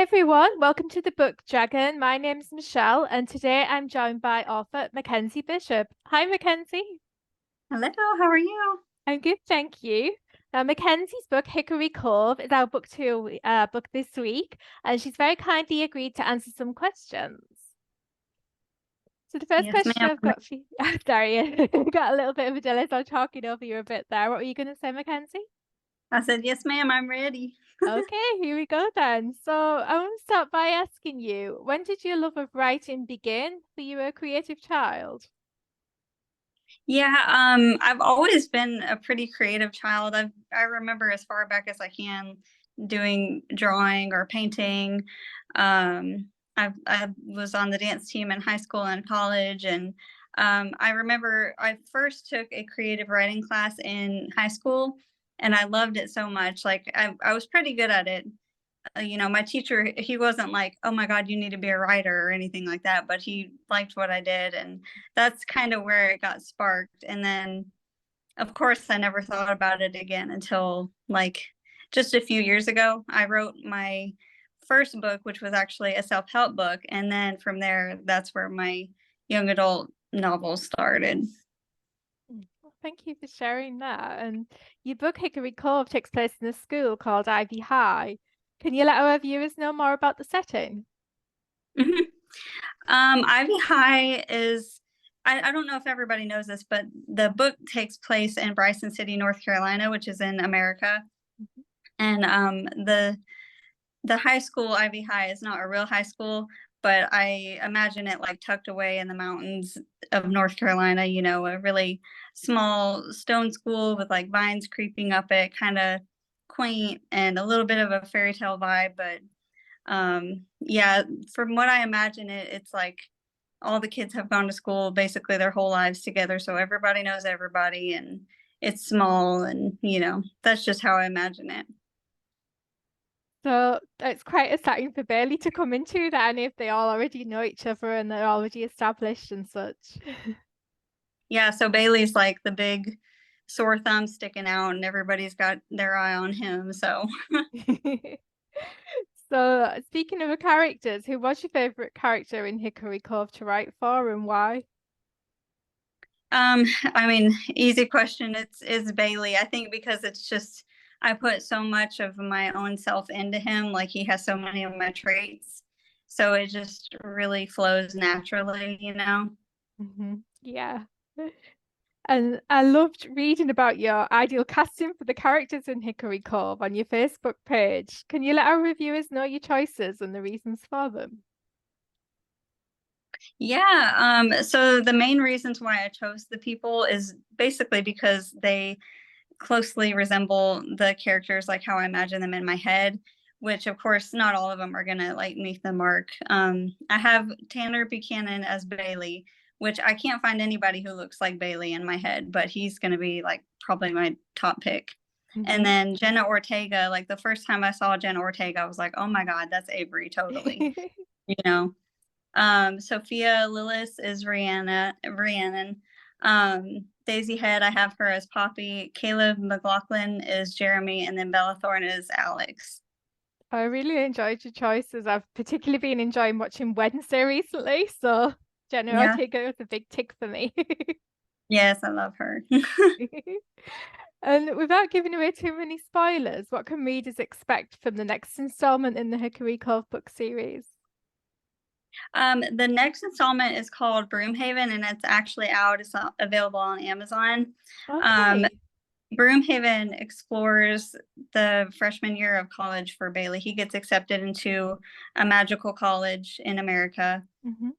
everyone, welcome to the Book Dragon. My name's Michelle, and today I'm joined by author Mackenzie Bishop. Hi, Mackenzie. Hello, how are you? I'm good, thank you. Now, Mackenzie's book Hickory Cove is our book this week, and she's very kindly agreed to answer some questions. So the first Yes, question ma'am. I've got for you, sorry, got a little bit of a delay, so I'm talking over you a bit there. What were you going to say, Mackenzie? I said, yes, ma'am, I'm ready. Okay, here we go then. So I want to start by asking you, when did your love of writing begin? Were you a creative child? Yeah, I've always been a pretty creative child. I remember as far back as I can doing drawing or painting. I was on the dance team in high school and college, and I remember I first took a creative writing class in high school, and I loved it so much. Like I was pretty good at it. My teacher, he wasn't like, oh my God, you need to be a writer or anything like that, but he liked what I did. And that's kind of where it got sparked. And then, of course, I never thought about it again until like just a few years ago. I wrote my first book, which was actually a self-help book. And then from there, that's where my young adult novels started. Well, thank you for sharing that. And your book Hickory Cove takes place in a school called Ivy High. Can you let our viewers know more about the setting? Mhm. Ivy High is, I don't know if everybody knows this, but the book takes place in Bryson City, North Carolina, which is in America. Mhm. And the high school, Ivy High, is not a real high school, but I imagine it like tucked away in the mountains of North Carolina, a really small stone school with like vines creeping up it, kind of quaint and a little bit of a fairy tale vibe, but yeah, from what I imagine it's like all the kids have gone to school basically their whole lives together, so everybody knows everybody, and it's small, and that's just how I imagine it. So it's quite exciting for Bailey to come into that, and if they all already know each other and they're already established and such. Yeah, so Bailey's like the big sore thumb sticking out, and everybody's got their eye on him. So So, speaking of the characters, who was your favorite character in Hickory Cove to write for and why? I mean, easy question. It's Bailey. I think because it's just I put so much of my own self into him. Like he has so many of my traits. So it just really flows naturally. Yeah. And I loved reading about your ideal casting for the characters in Hickory Cove on your Facebook page. Can you let our reviewers know your choices and the reasons for them? Yeah, so the main reasons why I chose the people is basically because they closely resemble the characters like how I imagine them in my head, which of course not all of them are gonna like meet the mark. I have Tanner Buchanan as Bailey, which I can't find anybody who looks like Bailey in my head, but he's gonna be like probably my top pick. And Hmm. then Jenna Ortega, like the first time I saw Jenna Ortega, I was like, oh my God, that's Avery totally, you know. Sophia Lillis is Rhiannon. Daisy Head, I have her as Poppy. Caleb McLaughlin is Jeremy, and then Bella Thorne is Alex. I really enjoyed your choices. I've particularly been enjoying watching Wednesday recently, so Jenna Yeah. Ortega was a big tick for me. Yes, I love her. And without giving away too many spoilers, what can readers expect from the next installment in the Hickory Cove book series? The next installment is called Broomhaven, and it's actually out. It's available on Amazon. Um, Okay. Broomhaven explores the freshman year of college for Bailey. He gets accepted into a magical college in America. Hmm.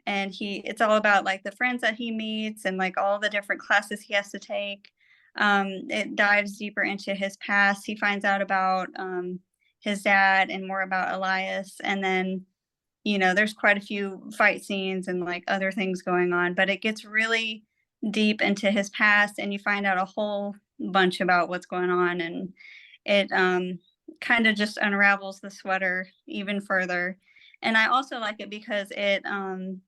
And it's all about like the friends that he meets and like all the different classes he has to take. It dives deeper into his past. He finds out about his dad and more about Elias. And then, there's quite a few fight scenes and like other things going on, but it gets really deep into his past, and you find out a whole bunch about what's going on. And it kind of just unravels the sweater even further. And I also like it because it kind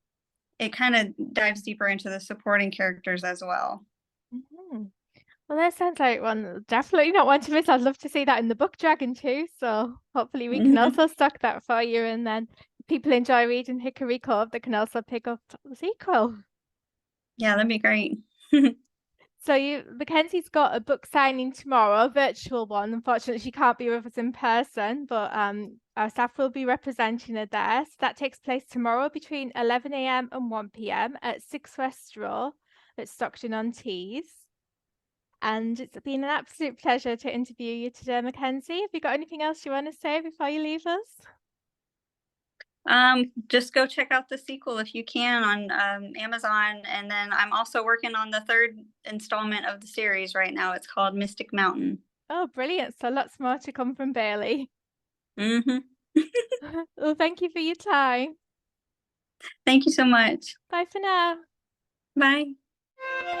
of dives deeper into the supporting characters as well. Hmm. Well, that sounds like one definitely not one to miss. I'd love to see that in the book Dragon too. So hopefully we can Mhm. also stock that for you. And then if people enjoy reading Hickory Cove, they can also pick up the sequel. Yeah, that'd be great. So Mackenzie's got a book signing tomorrow, a virtual one. Unfortunately, she can't be with us in person, but our staff will be representing her there. So that takes place tomorrow between 11 a.m. and 1 p.m. at 6 West Row at Stockton-on-Tees. And it's been an absolute pleasure to interview you today, Mackenzie. Have you got anything else you want to say before you leave us? Just go check out the sequel if you can on Amazon. And then I'm also working on the third installment of the series right now. It's called Mystic Mountain. Oh, brilliant. So lots more to come from Bailey. Hmm. Well, thank you for your time. Thank you so much. Bye for now. Bye.